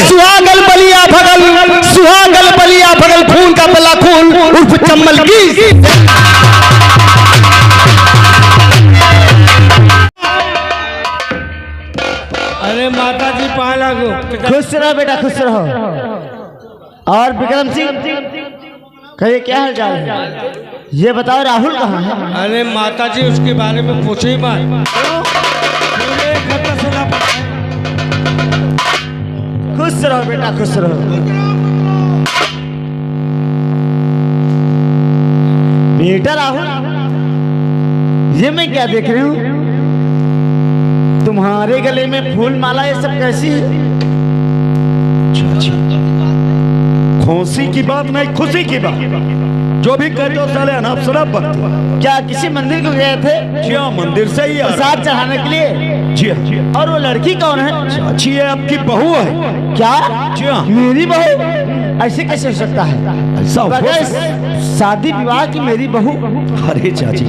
सुहागल बलिया भगल खून का पला खून उर्फ चम्मल की। अरे माता जी पाए लागो। खुश रहो बेटा, खुश रहो। और विक्रम सिंह कहिए, क्या हाल चाल है? ये बताओ राहुल कहाँ है? अरे माता जी उसके बारे में पूछो ही मत। खुश रहो बेटा, खुश रहो। बेटा राहुल, ये मैं क्या देख रही हूँ? तुम्हारे गले में फूल माला, ये सब कैसी है? खुशी की बात नहीं, खुशी की बात। जो भी कहते हो साले अनाप शनाप बात। क्या किसी मंदिर को गए थे? जी हाँ, मंदिर से ही प्रसाद चढ़ाने के लिए। जी हाँ। और वो लड़की कौन है? चाची है, आपकी बहू है। क्या? जी हाँ। मेरी बहू? ऐसे कैसे हो सकता है? ऐसा बगैर शादी विवाह की मेरी बहू? अरे चाची,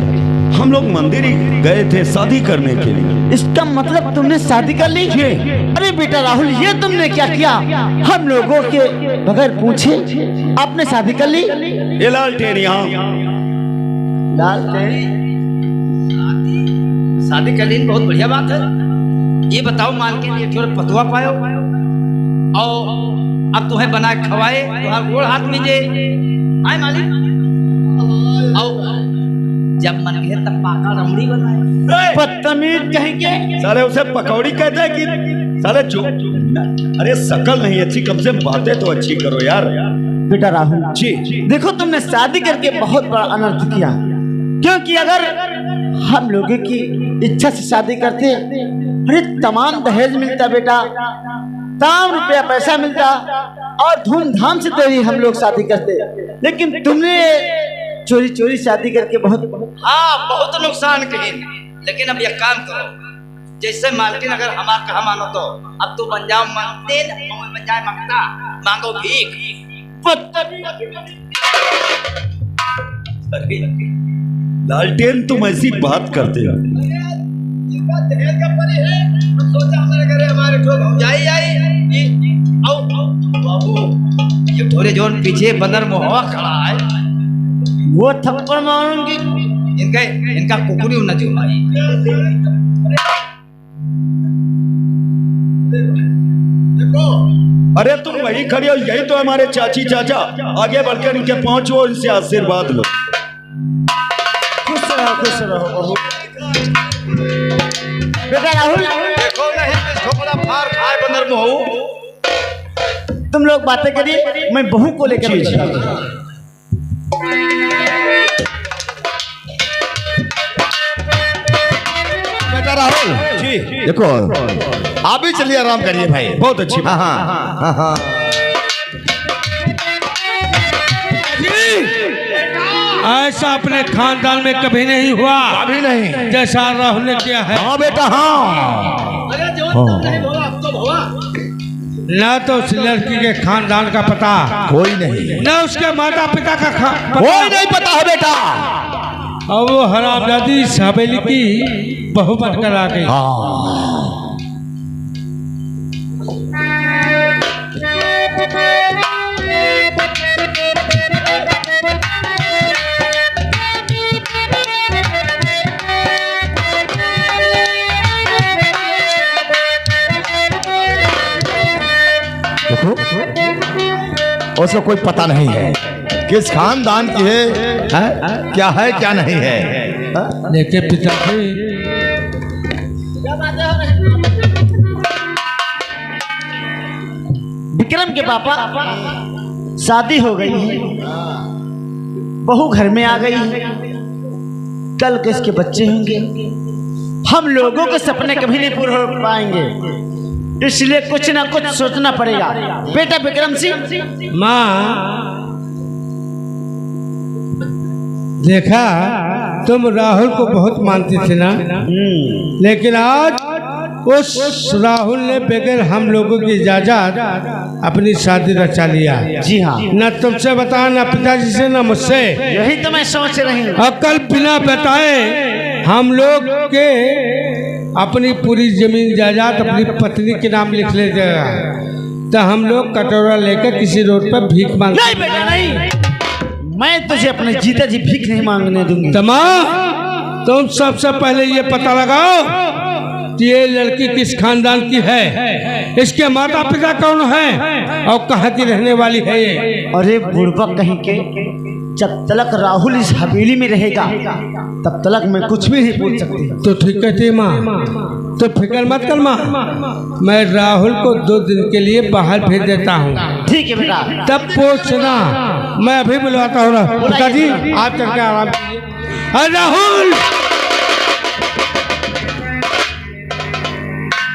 हम लोग मंदिर ही गए थे शादी करने के लिए। इसका मतलब तुमने शादी कर ली? अरे बेटा राहुल, ये तुमने क्या किया? हम लोगों के बगैर पूछे आपने शादी कर ली? ये लालटेन यहाँ शादी कर ली, बहुत बढ़िया बात है। ये बताओ मालकिन, ये थोड़ा पतवा पायो और अब तुम्हें बना खवाए, तुम्हारा गोड़ हाथ में जे आए मालिक। और जब मन के तब पाका रमड़ी बनाए। बदतमीज कहेंगे। साले उसे पकौड़ी कहते हैं कि साले जो। अरे शकल नहीं अच्छी, कम से बातें तो अच्छी करो यार। बेटा राहुल जी, देखो, तुमने शादी करके बहुत बड़ा अनर्थ किया। क्योंकि अगर हम लोगों की इच्छा से शादी करते, अरे तमाम दहेज मिलता बेटा, तमाम रुपया पैसा मिलता और धूमधाम से तेरी हम लोग शादी करते। लेकिन तुमने चोरी चोरी शादी करके बहुत बहुत नुकसान कही। लेकिन अब यह काम करो, जैसे मालकिन अगर हमारा कहा मानो तो अब तो बन जाओ मंगते, बन जाए मंगता, मांगो भीख। लालटेन तुम ऐसी बात करते हो। ये थोड़े जोन पीछे बंदर मोहवा खड़ा है, वो थप्पड़ मारूंगी। इनका कुकुरी न जो भाई। अरे तुम वही खड़ी हो, यही तो हमारे चाची चाचा। आगे बढ़कर इनके पहुंचो, इनसे आशीर्वाद लो। खुश रहो, खुश रहो। बेटा राहुल, देखो नहीं छोकरा फार खाए बंदर मोहू। तुम लोग बातें करिए, मैं बहू को लेकर बेटा राहुल जी, देखो, आप भी चलिए, आराम करिए भाई। बहुत अच्छी बात। हाँ। ऐसा अपने खानदान में कभी नहीं हुआ, अभी नहीं। जैसा राहुल ने किया है। हाँ बेटा, हाँ। न तो उस लड़की के खानदान का पता, कोई नहीं, न उसके माता पिता का कोई नहीं पता है बेटा। और वो हरामजादी इस हवेली की बहू बनकर आ गई। देखो, उसको कोई पता नहीं है किस खानदान की है, क्या है क्या नहीं है। लेकिन पिताजी, विक्रम के पापा, शादी हो गई है, बहू घर में आ गई है, कल किसके बच्चे होंगे? हम लोगों के सपने कभी नहीं पूरे हो पाएंगे, इसलिए कुछ ना कुछ सोचना पड़ेगा। बेटा विक्रम सिंह, माँ देखा, तुम राहुल को बहुत मानती थी ना, लेकिन आज उस राहुल ने बगैर हम लोगों की इजाजत अपनी शादी रचा लिया। जी हाँ, न तुमसे बताया, न पिताजी से, न मुझसे। यही तो मैं सोच रही हूँ। अकल बिना बताए हम लोग के अपनी पूरी जमीन जायदाद अपनी पत्नी के नाम लिख लेते हैं। तो हम लोग कटोरा लेकर किसी रोड पर भीख मांग। नहीं बेटा नहीं, मैं तुझे अपने जीते जी भीख नहीं मांगने दूंगी। तमाम तुम सबसे पहले ये पता लगाओ कि ये लड़की किस खानदान की है, इसके माता पिता कौन है और कहाँ की रहने वाली है ये। अरे बुड़बक कहीं के, जब तलक राहुल इस हवेली में रहेगा तब तलक मैं कुछ भी नहीं पूछ सकती। तो ठीक कहती माँ, तो फिक्र मत कर माँ, मैं राहुल को 2 दिन के लिए बाहर भेज देता हूँ। ठीक है बेटा। तब पूछना, मैं अभी बुलवाता हूँ। पिताजी आप चल के आराम कीजिए। अरे राहुल,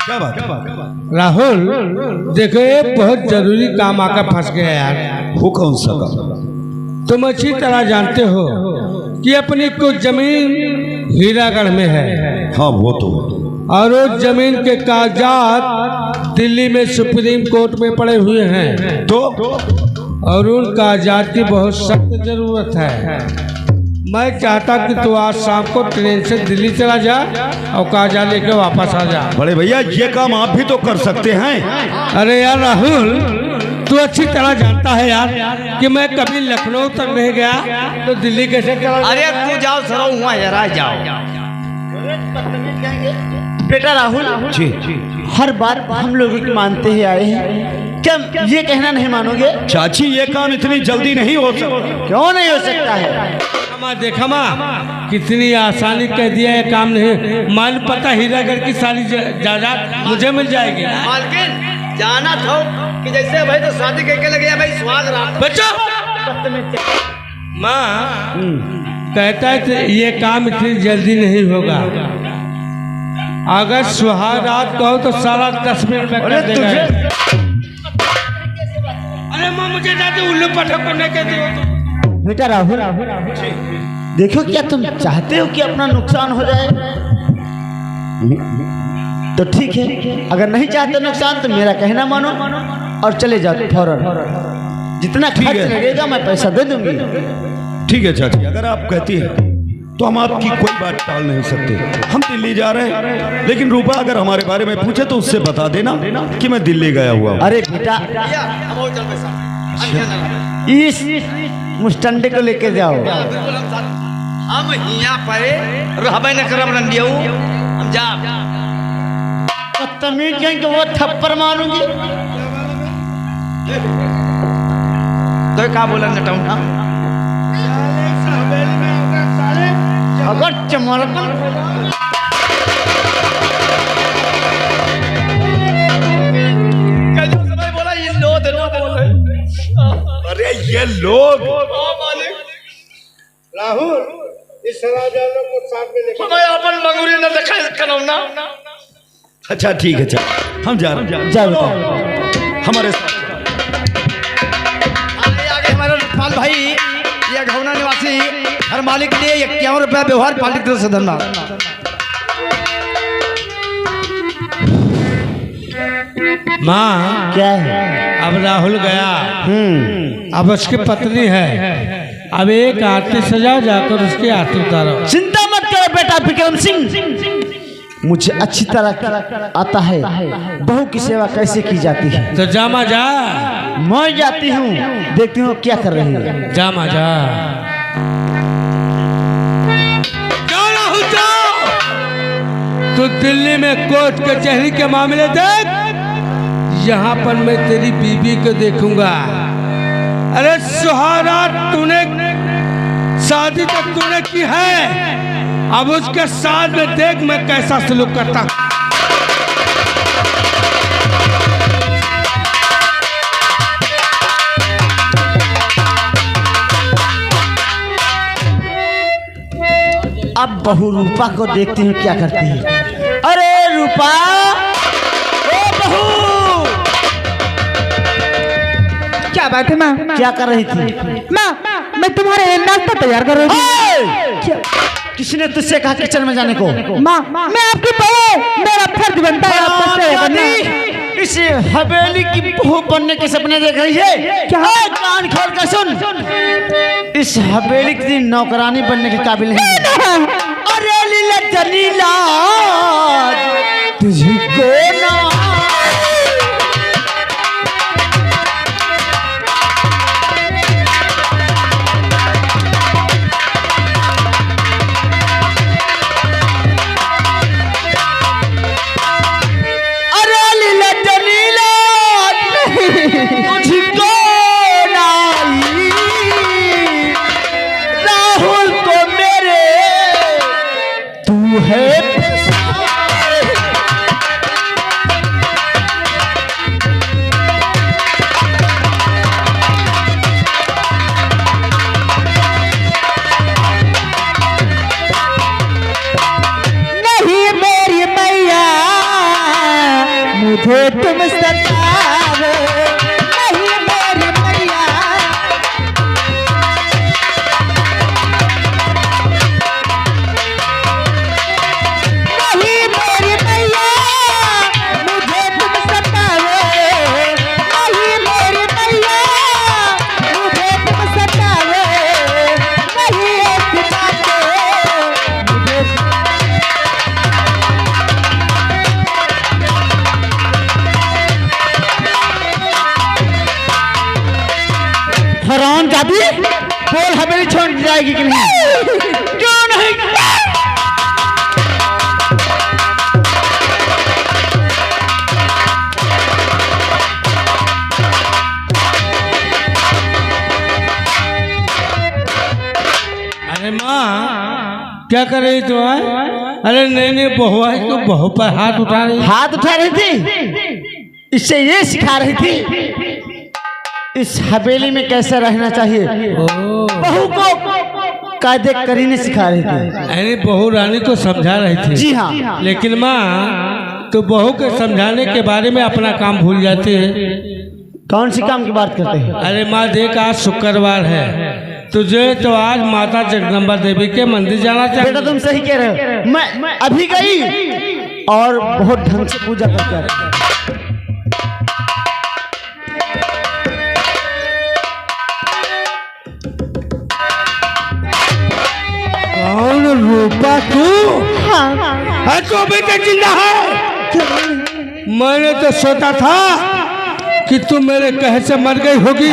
क्या बात? राहुल देखो ये बहुत जरूरी काम आकर फंस गया यार। वो कौन सा काम? तुम अच्छी तरह जानते हो कि अपनी कुछ जमीन हीरागढ़ में है हाँ वो तो और उस जमीन के कागजात दिल्ली में सुप्रीम कोर्ट में पड़े हुए हैं, तो और उन कागजात की बहुत सख्त जरूरत है। मैं चाहता कि तू आज शाम को ट्रेन से दिल्ली चला जा और कागजात लेके वापस आ जा। बड़े भैया ये काम आप भी तो कर सकते हैं। अरे यार राहुल, तू अच्छी तरह जानता है यार कि मैं कभी लखनऊ तक नहीं गया तो दिल्ली कैसे चला। अरे तू जाओ सरो हुआ जरा जाओ। बेटा राहुल जी हर बार हम लोग एक मानते ही आए हैं, क्या ये कहना नहीं मानोगे? चाची ये काम इतनी जल्दी नहीं हो सकता। क्यों नहीं हो सकता है? माँ देखा माँ कितनी आसानी कह दिया ये काम नहीं। मालूम पता हीरागढ़ की सारी जायदाद मुझे मिल जाएगी। मालकिन जाना था कि जैसे भाई तो शादी करके लगे भाई स्वाद रात बच्चा माँ कहता है कि ये काम इतनी जल्दी नहीं होगा। अगर सुहाग रात कहो तो सारा 10 मिनट में कर देगा। अरे माँ मुझे जाते उल्लू पटक को नहीं कहते हो तुम। बेटा राहुल देखो, क्या तुम चाहते हो कि अपना नुकसान हो जाए? तो ठीक है, अगर नहीं चाहते नुकसान तो मेरा कहना मानो और चले जाओ फौरन। जितना खर्च लगेगा मैं पैसा दे दूंगी। ठीक है चाची, अगर आप कहती हैं तो हम आपकी कोई बात टाल नहीं सकते। हम दिल्ली जा रहे हैं, लेकिन रूपा अगर हमारे बारे में पूछे तो उससे बता देना कि मैं दिल्ली गया हुआ हूँ। अरे बेटा इस मुस्टंडे को लेके जाओ। हम यहाँ परे रहबे न करम रंडियो हम जा। तमीज कहीं वो थप्पड़ मारूंगी। तो क्या बोला नटाऊंगा? अगर चमड़ बोला ये लो बोले। अरे ये लोग राहुल इस राजानों को साथ में लेकर मैं अपन मंगूरी न दिखा करम ना। अच्छा ठीक है चल हम जा रहे हैं। जाओ बेटा। हमारे साथ आगे हमारे पाल भाई ये घौना निवासी हर मालिक ने 51 रुपया व्यवहार पालिक तरफ से धरना। माँ क्या है? अब राहुल गया, अब उसकी पत्नी है। अब एक आरती सजा जाकर उसकी आरती उतारो। चिंता मत करो बेटा विक्रम सिंह, मुझे अच्छी तरह आता है बहू की सेवा कैसे की जाती है। तो जामा जा, मैं जाती हूँ, देखती हूँ क्या कर रही है। जामा जा। जाओ राहुल जाओ। तू दिल्ली में कोर्ट कचहरी के मामले देख, यहाँ पर मैं तेरी बीबी को देखूंगा। अरे सुहागरात तूने शादी तो तूने की है, अब उसके साथ में देख मैं कैसा सलूक करता हूं। अब बहू रूपा को देखते हैं क्या करती है। अरे रूपा, ओ बहू, क्या बात है माँ? क्या कर रही थी? माँ मैं तुम्हारे लिए नाश्ता तैयार कर रही हूँ। किसने तुझसे कहा किचन में जाने को? माँ मैं आपकी बहू, मेरा फर्ज बनता है आपको सेवा करना। इस हवेली की बहू बनने के सपने देख रही है क्या? कान खोल कर सुन, इस हवेली की नौकरानी बनने के काबिल नहीं है। अरे लीला जलीला तुझको ना जाती बोल हवेली छोड़ जाएगी कि नहीं? क्यों नहीं? अरे माँ क्या कर रही तू? अरे नहीं नहीं बहू है तो बहू पर हाथ उठा रही। हाथ उठा रही थी, इससे ये सिखा रही थी इस हवेली में कैसे रहना चाहिए। बहू को कायदे करीने सिखा रही थी। अरे बहू रानी को समझा रही थी। जी हाँ। लेकिन माँ तो बहू के समझाने के बारे में अपना काम भूल जाते हैं। कौन सी काम की बात करते हैं? अरे माँ देख आज शुक्रवार है, तुझे तो आज माता जगदम्बा देवी के मंदिर जाना चाहिए। बेटा तुम सही कह रहे हो। मैं अभी गई और बहुत ढंग से पूजा करके आ रही। कौन रूपा तू? हाँ तो अभी तक जिंदा है? मैंने तो सोचा था कि तू मेरे कहे से मर गई होगी,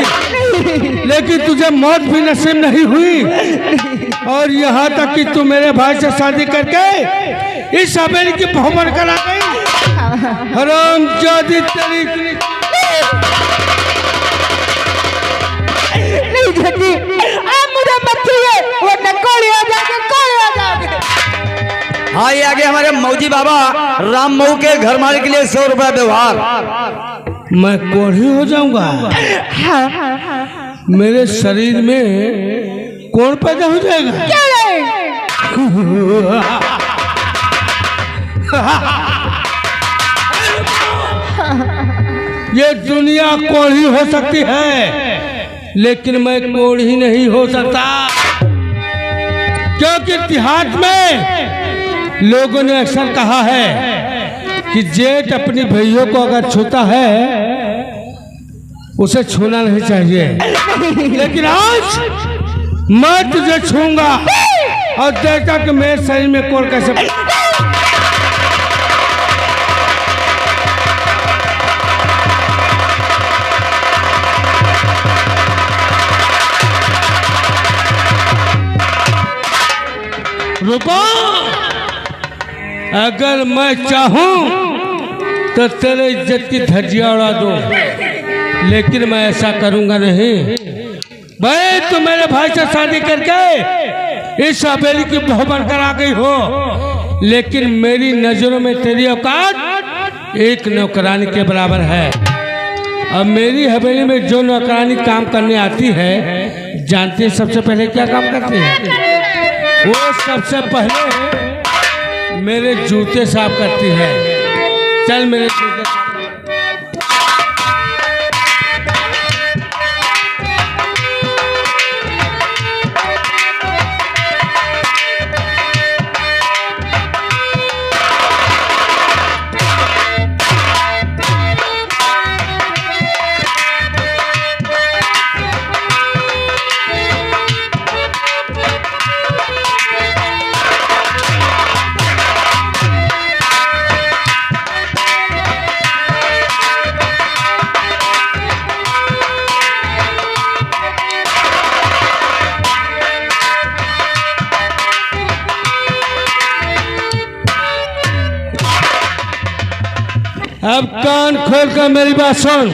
लेकिन तुझे मौत भी नसीब नहीं हुई और यहाँ तक कि तू मेरे भाई से शादी करके इस हवेली की बहू बनकर आ गई। हराम जादी तेरी। नहीं जल्दी आप मुझे मत छुइए वरना कोड़ी हो जाओगे। हाँ ये आगे हमारे मौजी बाबा राम मऊ के घर मालिक के लिए 100 रुपया व्यवहार। मैं कोढ़ी हो जाऊंगा? मेरे शरीर में कौन पैदा हो जाएगा? ये दुनिया कोढ़ी हो सकती है लेकिन मैं कोढ़ी नहीं हो सकता, क्योंकि इतिहास में लोगों ने अक्सर कहा है कि जेठ अपनी भैयों को अगर छूता है उसे छूना नहीं चाहिए। लेकिन आज मैं तुझे छूंगा और देखा कि मेरे शरीर में कौन कैसे। रुको, अगर मैं चाहूं तो तेरे इज्जत की धज्जियां उड़ा दूं, लेकिन मैं ऐसा करूंगा नहीं। भाई तू मेरे भाई से शादी करके इस हवेली की बहू बनकर आ गई हो, लेकिन मेरी नजरों में तेरी औकात एक नौकरानी के बराबर है। अब मेरी हवेली में जो नौकरानी काम करने आती है, जानती है सबसे पहले क्या काम करती है? वो सबसे पहले मेरे जूते साफ करती है। चल मेरे जूते अब कान खोल कर मेरी बात सुन।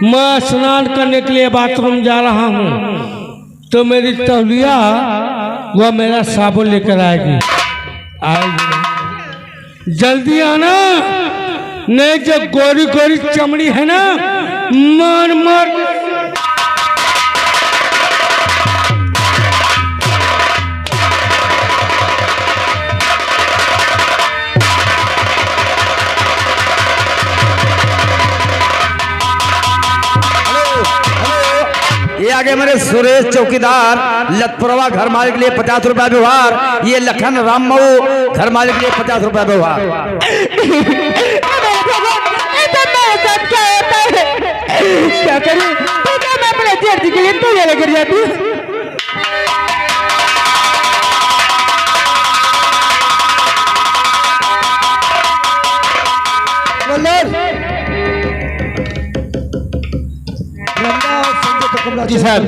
मैं स्नान करने के लिए बाथरूम जा रहा हूँ, तो मेरी तौलिया वह मेरा साबुन लेकर आएगी। जल्दी आना, नहीं जो गोरी गोरी चमड़ी है ना, मार मार। ये आगे मेरे सुरेश चौकीदार लतपुरवा घर मालिक के लिए 50 रुपया व्यवहार। ये लखन राम मऊ घर मालिक के लिए 50 रुपया व्यवहार। क्या करूं? मैं अपने जेठ जी के लिए पूजा लेकर जाती हूँ। जी साहब।